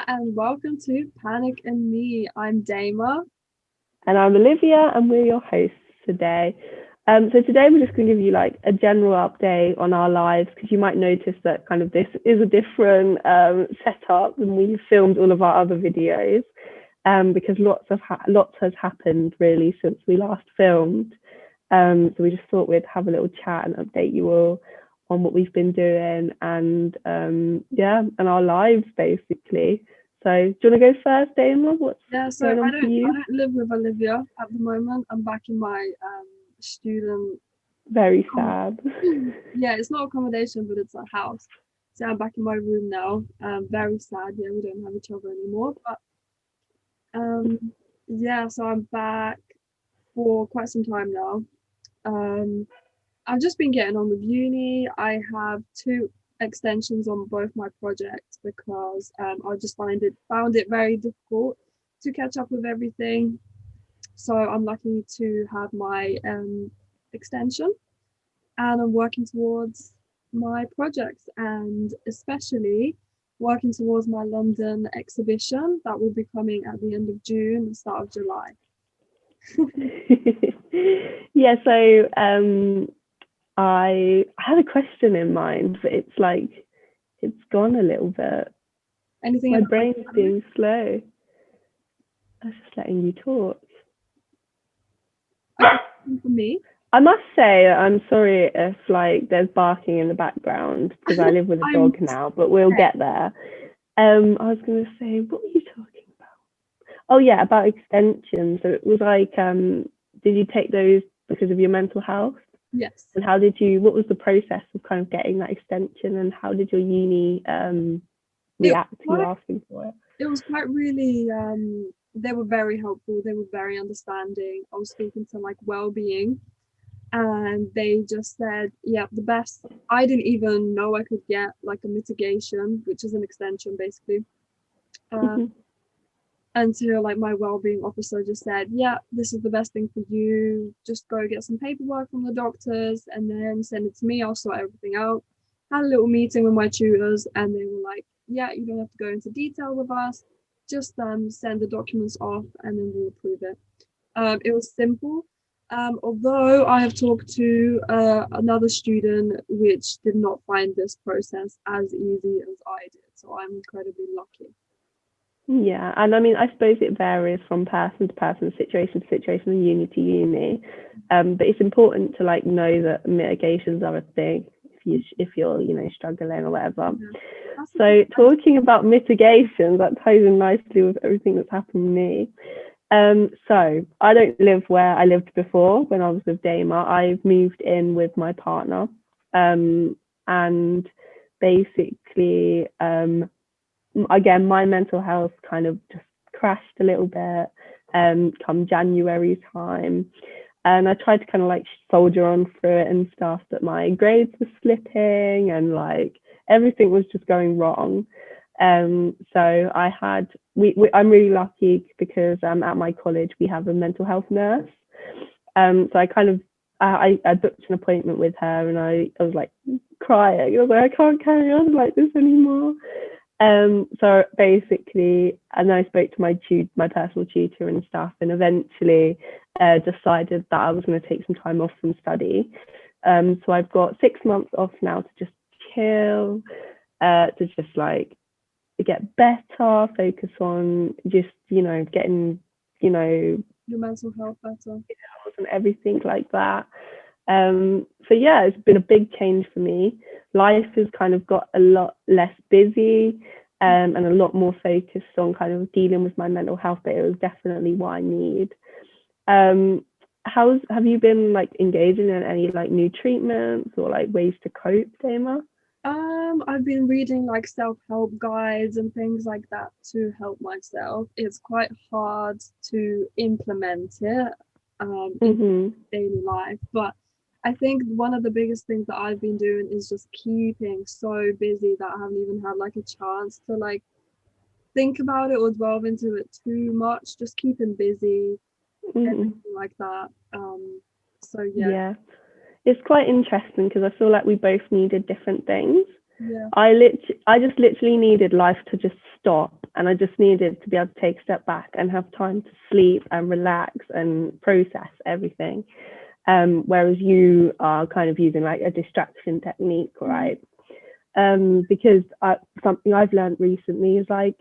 and welcome to Panic and Me. I'm Dama. And I'm Olivia, and we're your hosts today. So today we're just going to give you like a general update on our lives because you might notice that kind of this is a different setup than we filmed all of our other videos because lots has happened really since we last filmed. So we just thought we'd have a little chat and update you all on what we've been doing and our lives basically. So do you want to go first, Dama? What's Yeah, so going I on for don't I you? don't live with Olivia at the moment. I'm back in my student Very com- sad. yeah, it's not accommodation, but it's a house. So I'm back in my room now. Very sad. Yeah, we don't have each other anymore. But um yeah, so I'm back for quite some time now. Um I've just been getting on with uni. I have two extensions on both my projects because I just found it very difficult to catch up with everything. So I'm lucky to have my extension, and I'm working towards my projects, and especially working towards my London exhibition that will be coming at the end of June and start of July. Yeah, so I had a question in mind, but it's like it's gone a little bit. Anything My about my brain's academy? being slow. I was just letting you talk. Okay, for me. I must say I'm sorry if like there's barking in the background because I live with a I'm dog now, but we'll okay. get there. I was gonna say, what were you talking about? Oh yeah, about extensions. So it was like, did you take those because of your mental health? Yes. And what was the process of kind of getting that extension, and how did your uni It react to you was asking for it? quite really they were very helpful, they were very understanding. I was speaking to like well-being, and they just said, yeah, the best. I didn't even know I could get like a mitigation, which is an extension basically, uh, Mhm. until like my well-being officer just said, yeah, this is the best thing for you, just go get some paperwork from the doctors and then send it to me, I'll sort everything out. Had a little meeting with my tutors, and they were like, yeah, you don't have to go into detail with us, just send the documents off and then we'll approve it. It was simple. Although I have talked to another student which did not find this process as easy as I did, so I'm incredibly lucky. Yeah, and I mean, I suppose it varies from person to person, situation to situation, and uni to uni. But it's important to like know that mitigations are a thing if you're struggling or whatever. Yeah. That's the thing. So talking about mitigations, that ties in nicely with everything that's happened to me. So I don't live where I lived before when I was with Dama. I've moved in with my partner. And basically, again, my mental health kind of just crashed a little bit come January time. And I tried to kind of like soldier on through it and stuff, but my grades were slipping and like everything was just going wrong. So I'm really lucky because at my college we have a mental health nurse. So I kind of I booked an appointment with her, and I was like crying. I was like, I can't carry on like this anymore. So basically, and then I spoke to my personal tutor and stuff, and eventually decided that I was going to take some time off from study. So I've got 6 months off now to just chill, to just like get better, focus on just getting Your mental health better. and everything like that. So yeah, it's been a big change for me. Life has kind of got a lot less busy, and a lot more focused on kind of dealing with my mental health, but it was definitely what I need. Um, have you been like engaging in any like new treatments or like ways to cope, Dama? I've been reading like self-help guides and things like that to help myself. It's quite hard to implement it in Mhm. daily life, but I think one of the biggest things that I've been doing is just keeping so busy that I haven't even had like a chance to like think about it or delve into it too much. Just keeping busy, Mhm. everything like that. So yeah. Yeah. It's quite interesting because I feel like we both needed different things. Yeah. I just literally needed life to just stop, and I just needed to be able to take a step back and have time to sleep and relax and process everything. Whereas you are kind of using like a distraction technique, right? Because something I've learned recently is like,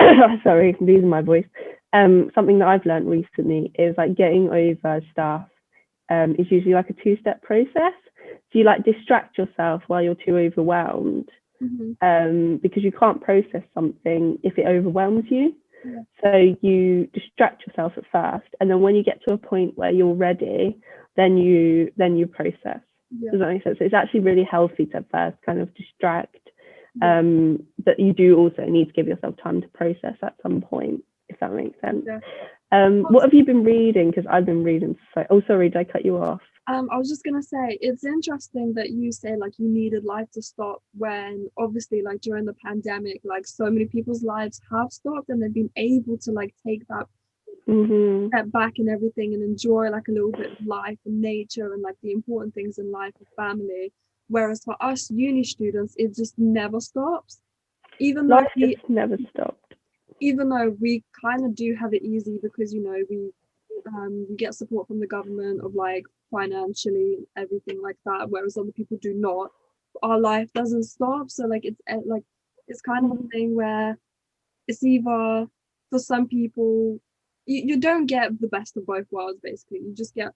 sorry, I'm losing my voice. Something that I've learned recently is like getting over stuff is usually like a two-step process. So you like distract yourself while you're too overwhelmed, because you can't process something if it overwhelms you. Yeah. So you distract yourself at first, and then when you get to a point where you're ready, then you process. Yeah. Does that make sense? So it's actually really healthy to first kind of distract, but you do also need to give yourself time to process at some point, if that makes sense. Yeah. What have you been reading? Because I've been reading oh, sorry, did I cut you off? I was just gonna say, it's interesting that you say like you needed life to stop when obviously like during the pandemic, like so many people's lives have stopped and they've been able to like take that step back and everything and enjoy like a little bit of life and nature and like the important things in life and family. Whereas for us uni students, it just never stops. Even though Life just never stopped. even though we kind of do have it easy because you know we get support from the government of like financially everything like that, whereas other people do not. Our life doesn't stop, so like it's kind of a thing where it's either for some people you don't get the best of both worlds. Basically, you just get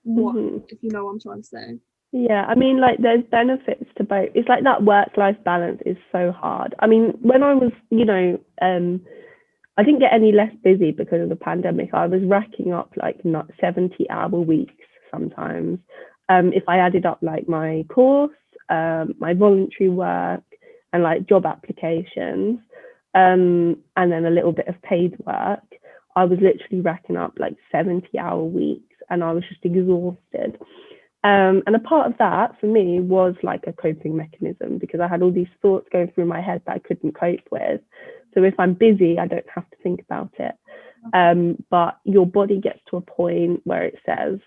one, if you know what I'm trying to say. Yeah, I mean, like, there's benefits to both. It's like that work-life balance is so hard. I mean, when I was, I didn't get any less busy because of the pandemic. I was racking up like not 70-hour weeks sometimes. If I added up like my course, my voluntary work, and like job applications, and then a little bit of paid work, I was literally racking up like 70-hour weeks, and I was just exhausted. And a part of that for me was like a coping mechanism because I had all these thoughts going through my head that I couldn't cope with. So if I'm busy, I don't have to think about it. But your body gets to a point where it says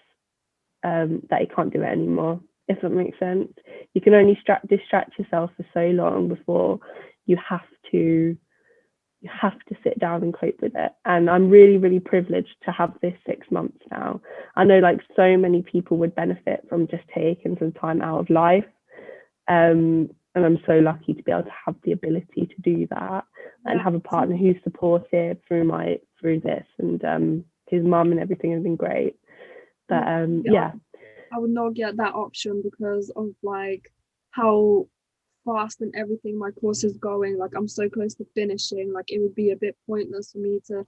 that it can't do it anymore, if that makes sense. You can only distract yourself for so long before you have to sit down and cope with it. And I'm really, really privileged to have this 6 months now. I know like so many people would benefit from just taking some time out of life. And I'm so lucky to be able to have the ability to do that and have a partner who's supportive through this. And his mum and everything has been great. But I would not get that option because of like how fast and everything my course is going. Like I'm so close to finishing, like it would be a bit pointless for me to,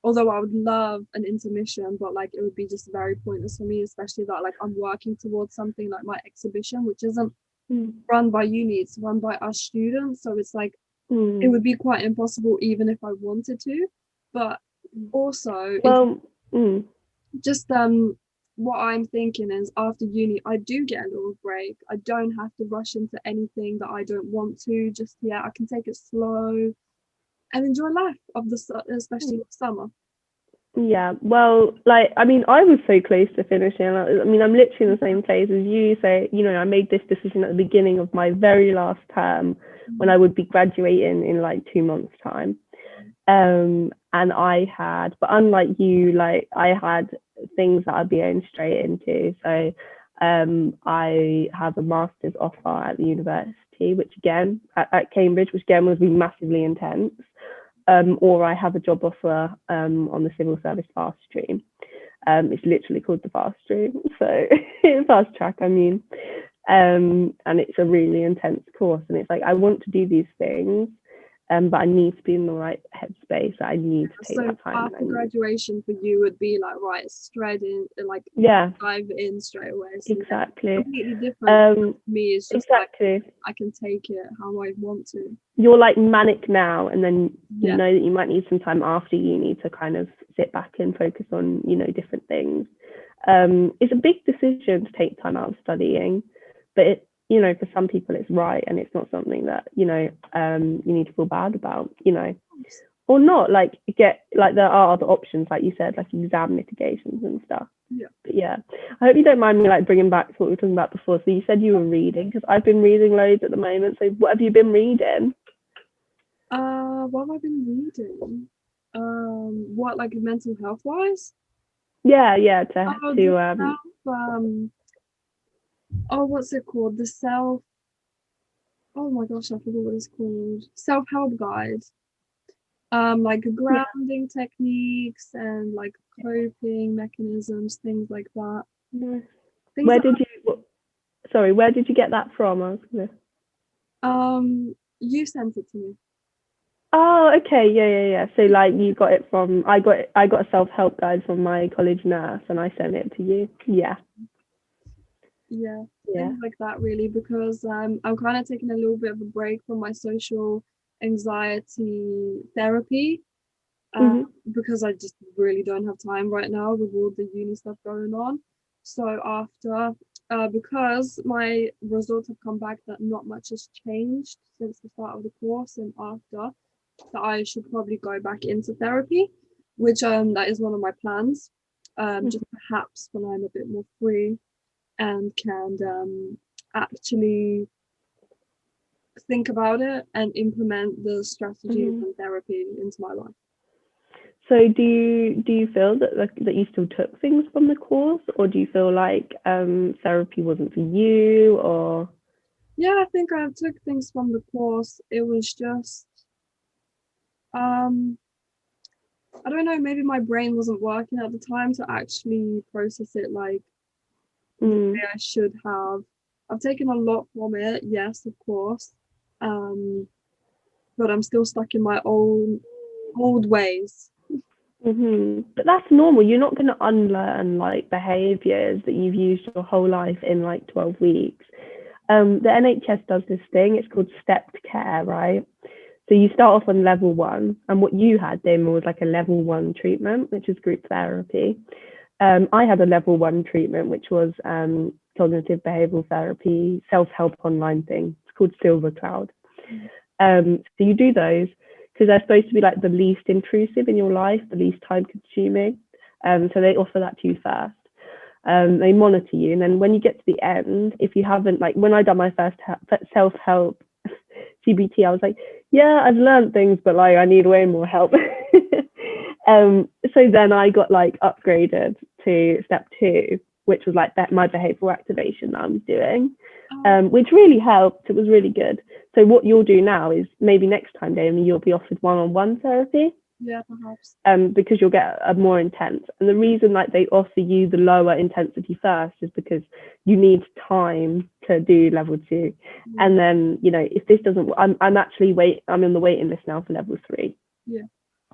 although I would love an intermission, but like it would be just very pointless for me, especially that like I'm working towards something like my exhibition, which isn't run by uni, it's run by us students, so it's like it would be quite impossible even if I wanted to. But also just what I'm thinking is after uni I do get a little break. I don't have to rush into anything that I don't want to just yet. I can take it slow and enjoy life of the especially the summer. Yeah, well, like, I mean, I was so close to finishing. I mean, I'm literally in the same place as you. So, I made this decision at the beginning of my very last term when I would be graduating in like 2 months' time. And but unlike you, like, I had things that I'd be going straight into. So, I have a master's offer at the university, which again, at Cambridge, which again would be massively intense. Or I have a job offer on the civil service fast stream. It's literally called the fast stream, so fast track, I mean. And it's a really intense course, and it's like I want to do these things, but I need to be in the right headspace. I need to take that time. After graduation for you would be like straight in, like dive in straight away. So exactly. Completely different. For me, it's just exactly. Like, I can take it how I want to. You're like manic now, and then you know that you might need some time after uni to kind of sit back and focus on different things. It's a big decision to take time out of studying, but it for some people it's right, and it's not something that you need to feel bad about, or not. Like there are other options, like you said, like exam mitigations and stuff. Yeah. Yeah, I hope you don't mind me like bringing back what we were talking about before. So you said you were reading, because I've been reading loads at the moment. So what have you been reading? What have I been reading? What, like mental health wise? Yeah, Oh, the to self, oh, what's it called? Oh my gosh, I forgot what it's called. Self-help guide. Like yeah. grounding techniques and like coping mechanisms, things like that. Nice. Things Where that, did you? Sorry, where did you get that from? I was gonna... you sent it to me. Oh, okay, yeah. So like you got it from I got a self-help guide from my college nurse, and I sent it to you. Yeah, Yeah, yeah. things like that really, because I'm kind of taking a little bit of a break from my social anxiety therapy, uh, Mhm. because I just really don't have time right now with all the uni stuff going on. So after, because my results have come back that not much has changed since the start of the course and after, that I should probably go back into therapy, which that is one of my plans. Just perhaps when I'm a bit more free and can actually think about it and implement the strategies Mhm. and therapy into my life. So do you feel that that you still took things from the course, or do you feel like therapy wasn't for you, or? Yeah, I think I took things from the course. It was just, um, I don't know, maybe my brain wasn't working at the time to actually process it like the way Mm. I should have. I've taken a lot from it, yes, of course. Um, but I'm still stuck in my old ways. But that's normal. You're not going to unlearn like behaviors that you've used your whole life in like 12 weeks. The NHS does this thing. It's called stepped care, right? So you start off on level one, and what you had, Damon, was like a level one treatment, which is group therapy. I had a level one treatment, which was cognitive behavioral therapy, self-help online thing. It's called Silver Cloud. So you do those because they're supposed to be like the least intrusive in your life, the least time consuming. So they offer that to you first. They monitor you, and then when you get to the end, if you haven't, like when I done my first self-help CBT, I was like, yeah, I've learned things, but like I need way more help. So then I got like upgraded to step two, which was like my behavioral activation that I was doing, Oh, which really helped. It was really good. So what you'll do now is maybe next time, Damien, you'll be offered one-on-one therapy, yeah, perhaps. because you'll get a more intense. And the reason like they offer you the lower intensity first is because you need time to do level two. Yeah, And then, if this doesn't, I'm on the waiting list now for level three, yeah.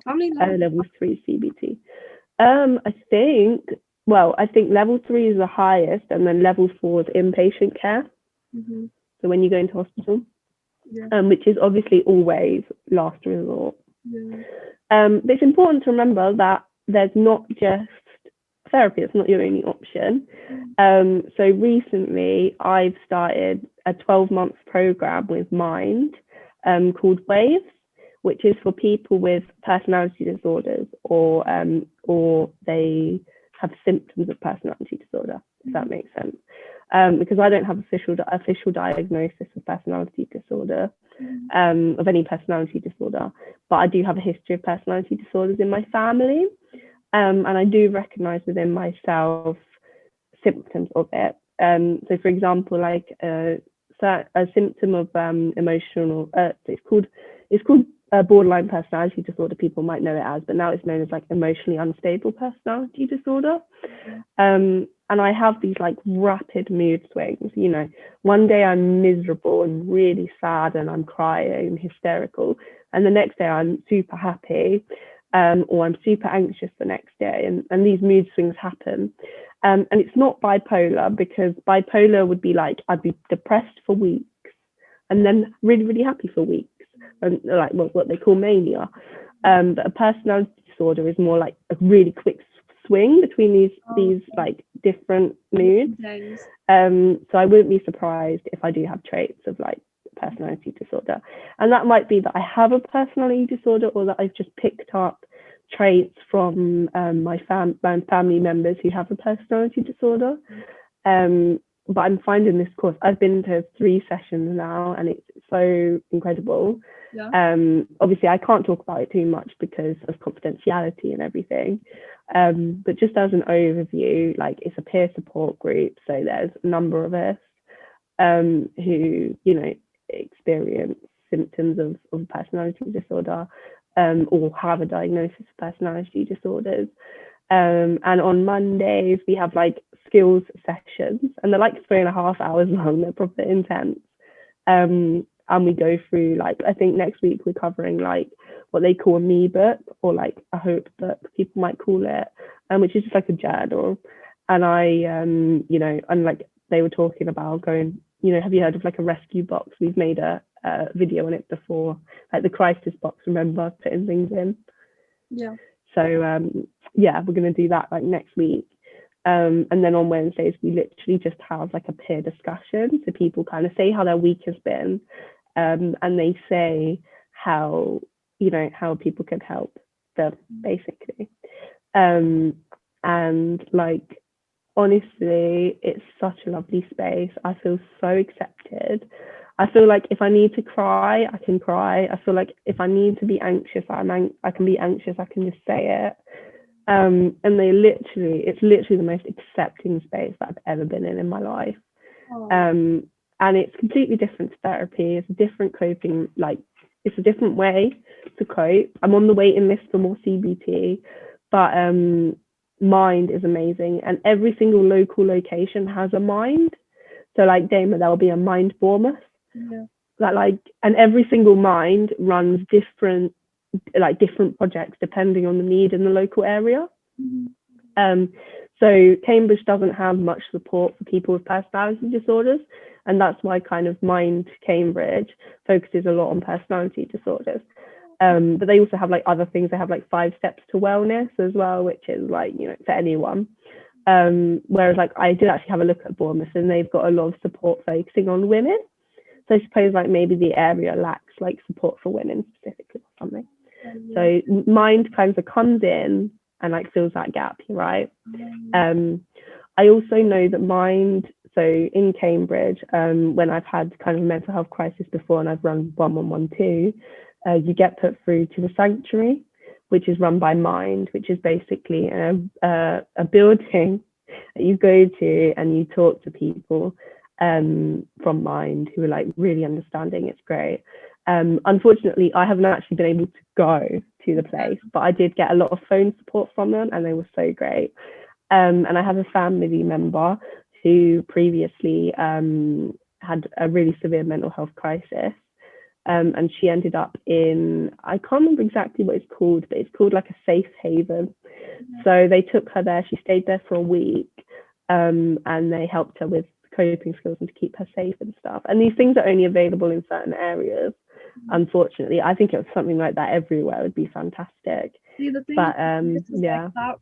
How many levels? level three CBT. I think level three is the highest, and then level four is inpatient care. Mm-hmm. So when you go into hospital, Yeah, which is obviously always last resort. yeah. But it's important to remember that there's not just therapy, it's not your only option. Mm. So recently I've started a 12-month program with Mind, called Waves, which is for people with personality disorders, or they have symptoms of personality disorder, if that makes sense. Because I don't have official diagnosis of personality disorder, Mm-hmm. of any personality disorder, but I do have a history of personality disorders in my family, and I do recognize within myself symptoms of it. So, for example, like a symptom of emotional, it's called borderline personality disorder. People might know it as, but now it's known as like emotionally unstable personality disorder. Okay. And I have these like rapid mood swings. One day I'm miserable and really sad and I'm crying and hysterical, and the next day I'm super happy, or I'm super anxious the next day, and these mood swings happen. And it's not bipolar, because bipolar would be like I'd be depressed for weeks and then really, really happy for weeks, and like what they call mania. But a personality disorder is more like a really quick swing between Oh, these like different moods. days. So I wouldn't be surprised if I do have traits of like personality disorder, and that might be that I have a personality disorder, or that I've just picked up traits from my family members who have a personality disorder. But I'm finding this course, I've been to 3 sessions now, and it's so incredible. Yeah. Obviously, I can't talk about it too much because of confidentiality and everything. But just as an overview, like, it's a peer support group. So there's a number of us who, you know, experience symptoms of personality disorder, or have a diagnosis of personality disorders. And on Mondays, we have like skills sessions, and they're like 3.5 hours long. They're proper intense. And we go through, like, I think next week we're covering like what they call a me book, or like a hope book, people might call it, which is just like a journal. And you know, and like they were talking about going, you know, have you heard of like a rescue box? We've made a video on it before, like the crisis box, remember, putting things in. Yeah. So yeah, we're going to do that like next week. And then on Wednesdays, we literally just have like a peer discussion. So people kind of say how their week has been, and they say how, you know, how people can help them, basically. And like, honestly, it's such a lovely space. I feel so accepted. I feel like if I need to cry, I can cry. I feel like if I need to be anxious, I can be anxious. I can just say it. And it's literally the most accepting space that I've ever been in my life. Oh. And it's completely different to therapy. It's a different coping, like, it's a different way to cope. I'm on the waiting list for more CBT, but Mind is amazing, and every single local location has a Mind. So like Dama, there'll be a Mind Bournemouth. Yeah. That, like, and every single Mind runs different projects depending on the need in the local area. Mm-hmm. So Cambridge doesn't have much support for people with personality disorders, and that's why kind of Mind Cambridge focuses a lot on personality disorders. But they also have like other things. They have like 5 steps to wellness as well, which is like, you know, for anyone. Whereas like I did actually have a look at Bournemouth, and they've got a lot of support focusing on women. So I suppose like maybe the area lacks like support for women specifically or something. So Mind kind of comes in and like fills that gap, right? I also know that Mind, so in Cambridge, when I've had kind of a mental health crisis before and I've run 11112, you get put through to the Sanctuary, which is run by Mind, which is basically a building that you go to and you talk to people from Mind who are like really understanding. It's great. Unfortunately, I haven't actually been able to go to the place, but I did get a lot of phone support from them, and they were so great. And I have a family member who previously had a really severe mental health crisis. And she ended up in, I can't remember exactly what it's called, but it's called like a safe haven. So they took her there. She stayed there for a week, and they helped her with coping skills and to keep her safe and stuff. And these things are only available in certain areas. Unfortunately, I think it was something like that everywhere would be fantastic. See, the thing But is yeah, like that,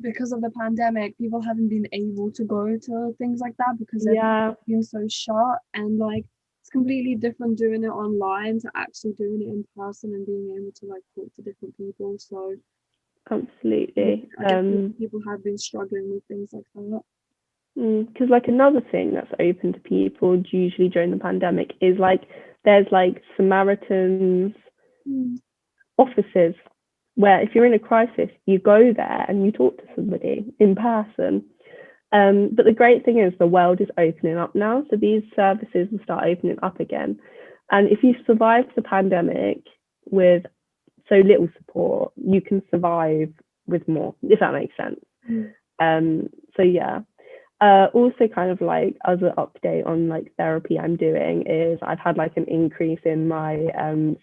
because of the pandemic, people haven't been able to go to things like that because yeah, they've been so shut, and like it's completely different doing it online to actually doing it in person and being able to like talk to different people. So absolutely. I guess people have been struggling with things like that. Because like another thing that's open to people usually during the pandemic is like there's like Samaritans offices where if you're in a crisis, you go there and you talk to somebody in person. But the great thing is the world is opening up now, so these services will start opening up again. And if you survived the pandemic with so little support, you can survive with more, if that makes sense. So yeah. Also kind of like as an update on like therapy I'm doing is I've had like an increase in my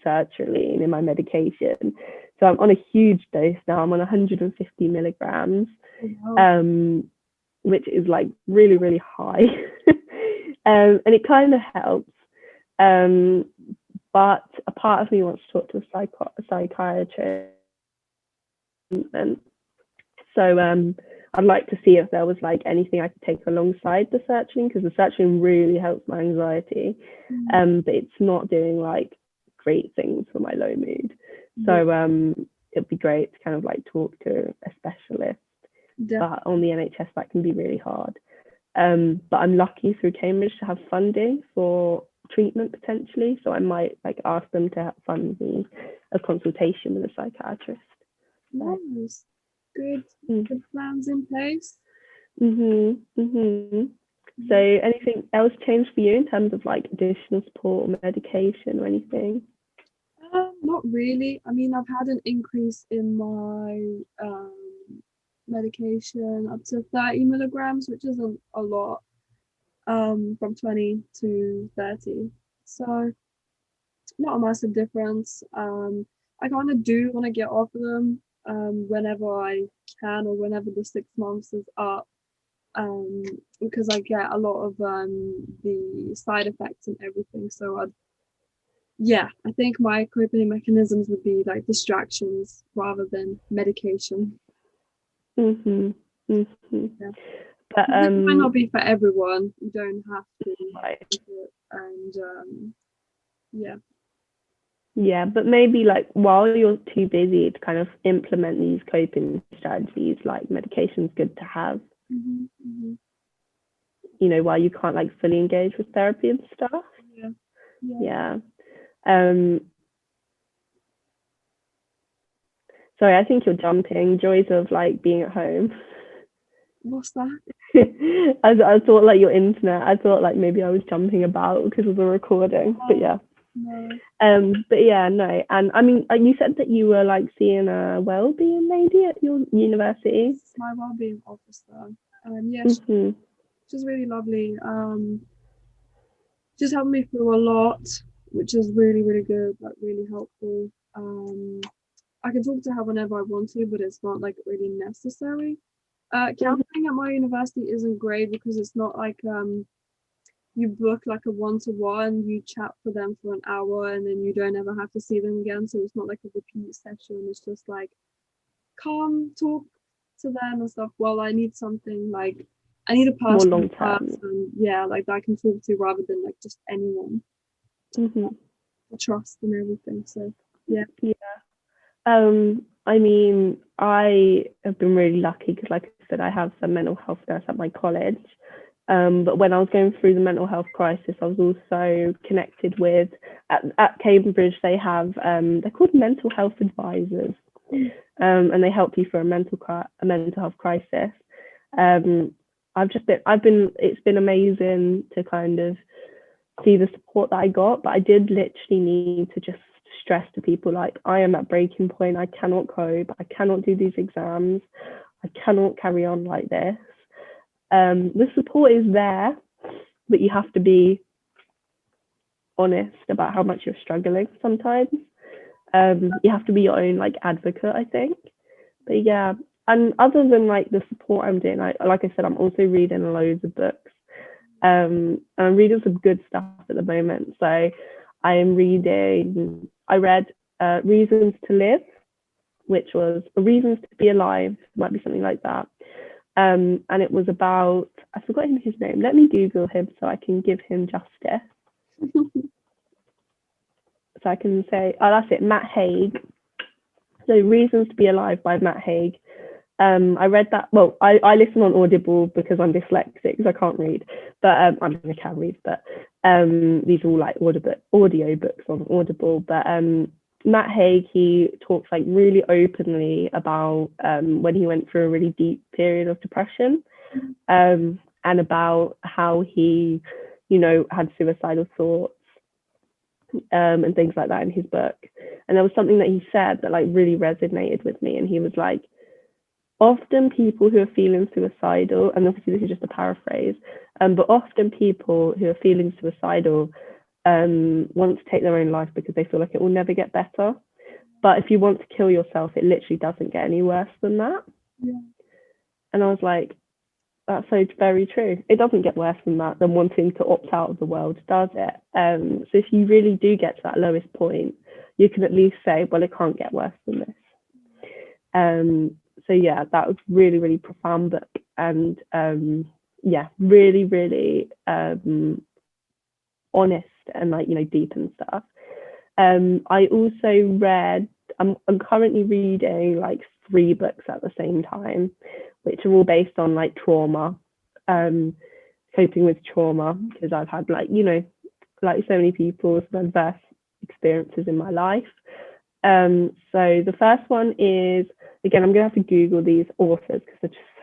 sertraline in my medication. So I'm on a huge dose now. I'm on 150 milligrams, which is like really, really high. And it kind of helps. But a part of me wants to talk to a psychiatrist. So I'd like to see if there was like anything I could take alongside the sertraline, because the sertraline really helps my anxiety, but it's not doing like great things for my low mood. So it'd be great to kind of like talk to a specialist. But on the NHS, that can be really hard. But I'm lucky through Cambridge to have funding for treatment potentially, so I might like ask them to fund me a consultation with a psychiatrist. Nice. Good plans in place. So anything else changed for you in terms of like additional support or medication or anything? Not really. I mean, I've had an increase in my medication up to 30 milligrams, which isn't a lot, from 20 to 30. So not a massive difference. I kind of do want to get off of them whenever I can, or whenever the 6 months is up, because I get a lot of the side effects and everything. So I think my coping mechanisms would be like distractions rather than medication. Yeah. But it might not be for everyone. You don't have to right. And yeah, but maybe like while you're too busy to kind of implement these coping strategies, like medication's good to have. You know, while you can't like fully engage with therapy and stuff. Yeah. Sorry, I think you're jumping. Joys of like being at home. What's that? I thought like your internet. I thought like maybe I was jumping about because of the recording. But yeah. No. But yeah, no. And I mean, you said that you were like seeing a wellbeing lady at your university. It's my wellbeing officer. She's really lovely. She's helped me through a lot, which is really, really good. Like really helpful. I can talk to her whenever I want to, but it's not like really necessary. Counselling at my university isn't great because it's not like you book like a one-to-one, you chat for them for an hour and then you don't ever have to see them again. So it's not like a repeat session. It's just like come talk to them and stuff. Well, I need something like I need a person, more long-term. Like that I can talk to rather than like just anyone. Trust and everything. So yeah. I mean, I have been really lucky because, like I said, I have some mental health nurse at my college. But when I was going through the mental health crisis, I was also connected with, at Cambridge, they have, they're called mental health advisors. And they help you through a mental health crisis. It's been amazing to kind of see the support that I got, but I did literally need to just stress to people like, I am at breaking point. I cannot cope. I cannot do these exams. I cannot carry on like this. The support is there, but you have to be honest about how much you're struggling sometimes. You have to be your own like advocate, I think. But yeah, and other than like the support I'm doing, like I said, I'm also reading loads of books. And I'm reading some good stuff at the moment. So I read Reasons to Live, which was Reasons to Be Alive, might be something like that. And it was about, I forgot his name. Let me Google him so I can give him justice. So I can say, oh, that's it, Matt Haig. So Reasons to Be Alive by Matt Haig. I read that, well, I listen on Audible because I'm dyslexic, because I can't read, but I can read, but these are all like audio books on Audible. But Matt Haig, he talks like really openly about when he went through a really deep period of depression, and about how he, had suicidal thoughts and things like that in his book. And there was something that he said that like really resonated with me, and he was like, often people who are feeling suicidal, and obviously this is just a paraphrase, but often people who are feeling suicidal want to take their own life because they feel like it will never get better. But if you want to kill yourself, it literally doesn't get any worse than that. Yeah. And I was like, that's so very true. It doesn't get worse than that, than wanting to opt out of the world, does it? So if you really do get to that lowest point, you can at least say, well, it can't get worse than this. So yeah, that was really, really profound book, and really, really honest and like, deep and stuff. I also read I'm currently reading like 3 books at the same time, which are all based on like trauma, coping with trauma, because I've had like, like so many people, some adverse experiences in my life. So the first one is, again, I'm gonna have to Google these authors because they're just so,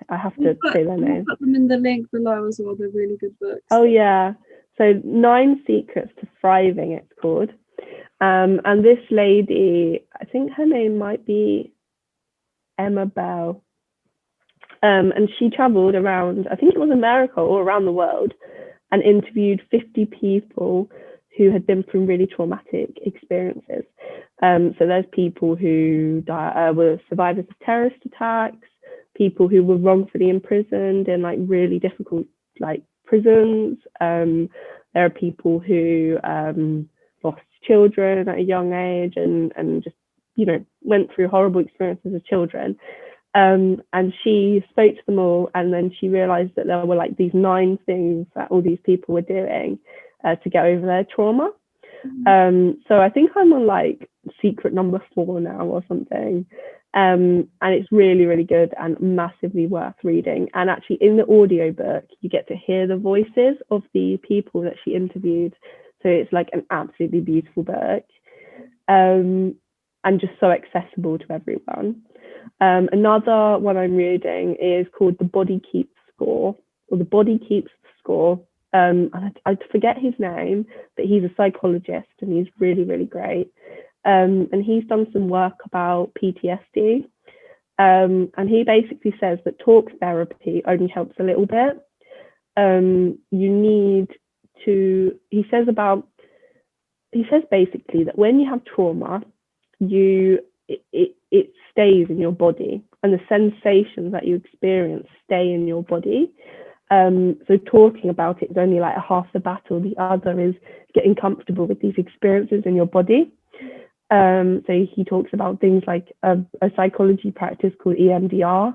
I have to say their name. We'll put them in the link below as well. They're really good books. Oh yeah. So 9 Secrets to Thriving, it's called. And this lady, I think her name might be Emma Bell. And she traveled around, I think it was America or around the world, and interviewed 50 people who had been through really traumatic experiences. So there's people who were survivors of terrorist attacks, people who were wrongfully imprisoned in like really difficult like prisons. There are people who lost children at a young age and just, went through horrible experiences as children. And she spoke to them all, and then she realized that there were like these 9 things that all these people were doing to get over their trauma. So I think I'm on like secret number 4 now or something. And it's really, really good and massively worth reading. And actually in the audiobook, you get to hear the voices of the people that she interviewed. So it's like an absolutely beautiful book, and just so accessible to everyone. Another one I'm reading is called The Body Keeps Score, or The Body Keeps Score. I forget his name, but he's a psychologist and he's really, really great. And he's done some work about PTSD. And he basically says that talk therapy only helps a little bit. You need to, he says basically that when you have trauma, it stays in your body, and the sensations that you experience stay in your body. So talking about it is only like half the battle. The other is getting comfortable with these experiences in your body. So he talks about things like a psychology practice called EMDR,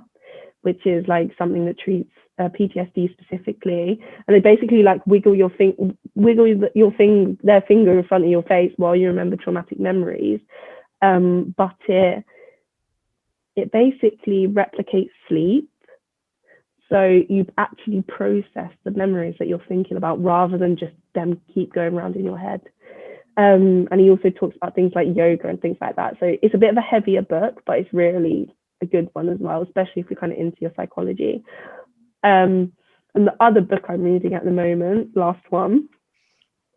which is like something that treats PTSD specifically. And they basically like wiggle their finger in front of your face while you remember traumatic memories. But it basically replicates sleep. So you actually process the memories that you're thinking about rather than just them keep going around in your head. And he also talks about things like yoga and things like that. So it's a bit of a heavier book, but it's really a good one as well, especially if you're kind of into your psychology. And the other book I'm reading at the moment, last one,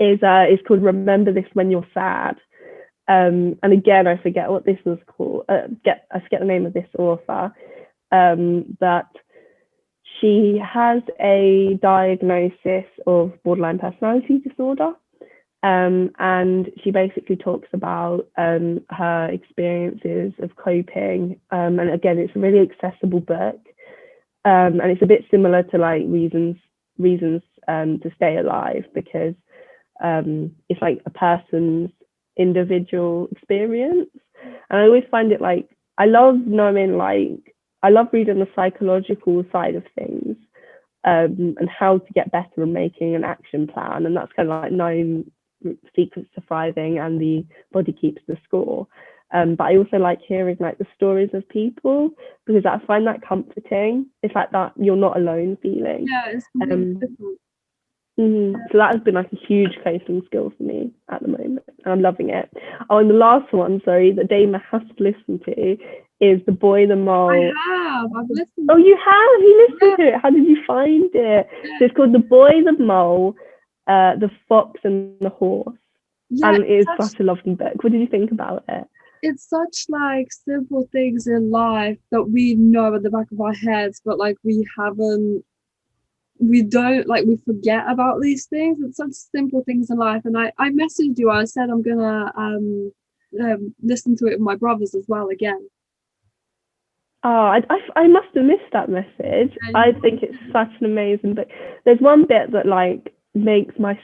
is called Remember This When You're Sad. And again, I forget what this was called. I forget the name of this author. That she has a diagnosis of borderline personality disorder. And she basically talks about her experiences of coping. And again, it's a really accessible book. And it's a bit similar to like Reasons to Stay Alive, because it's like a person's individual experience. And I always find it like, I love reading the psychological side of things, and how to get better and making an action plan. And that's kind of like 9 Secrets to Thriving and The Body Keeps the Score. But I also like hearing like the stories of people, because I find that comforting. It's like that you're not alone feeling. Yeah, it's completely different. So that has been like a huge coping skill for me at the moment, and I'm loving it. Oh, and the last one, sorry, that Dama has to listen to is The Boy, the Mole. I've listened. Oh, you have? You listened to it? How did you find it? So it's called The Boy, the Mole, the Fox and the Horse. Yeah, and it is such a lovely book. What did you think about it? It's such like simple things in life that we know at the back of our heads, but like we don't like, we forget about these things. It's such simple things in life. And I messaged you, I said I'm gonna listen to it with my brothers as well again. Oh, I must have missed that message. I think it's such an amazing book. There's one bit that like makes my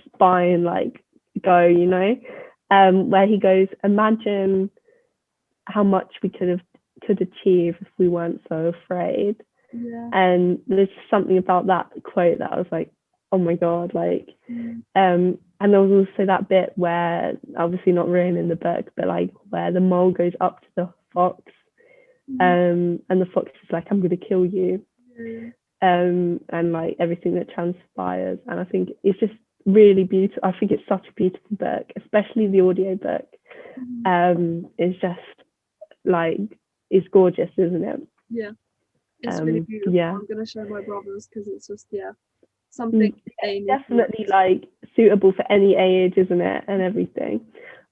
spine like go, you know, where he goes, imagine how much we could achieve if we weren't so afraid. Yeah. And there's something about that quote that I was like, oh my God, like, Mm. and there was also that bit where, obviously not ruining the book, but like where the mole goes up to the fox, and the fox is like, I'm gonna kill you, Yeah. and like everything that transpires. And I think it's just really beautiful. I think it's such a beautiful book, especially the audio book. It's just like, it's gorgeous, isn't it? Yeah, it's really beautiful. Yeah. I'm gonna show my brothers because it's just something they need to Definitely learn. like suitable for any age, isn't it? And everything.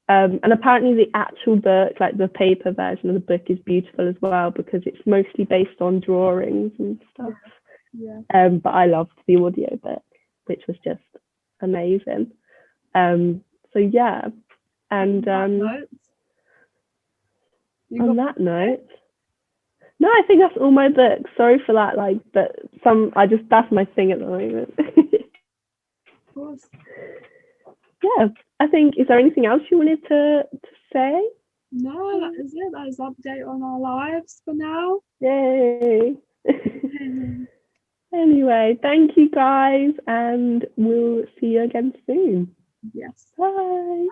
And apparently the actual book, like the paper version of the book, is beautiful as well because it's mostly based on drawings and stuff. Yeah. But I loved the audio book, which was just amazing. So yeah. And On that note, no, I think that's all my books. Sorry for that, like, but that's my thing at the moment. Of course. Yeah, I think, is there anything else you wanted to say? No, that is it. That is update on our lives for now. Yay. Anyway, thank you guys, and we'll see you again soon. Yes. Bye.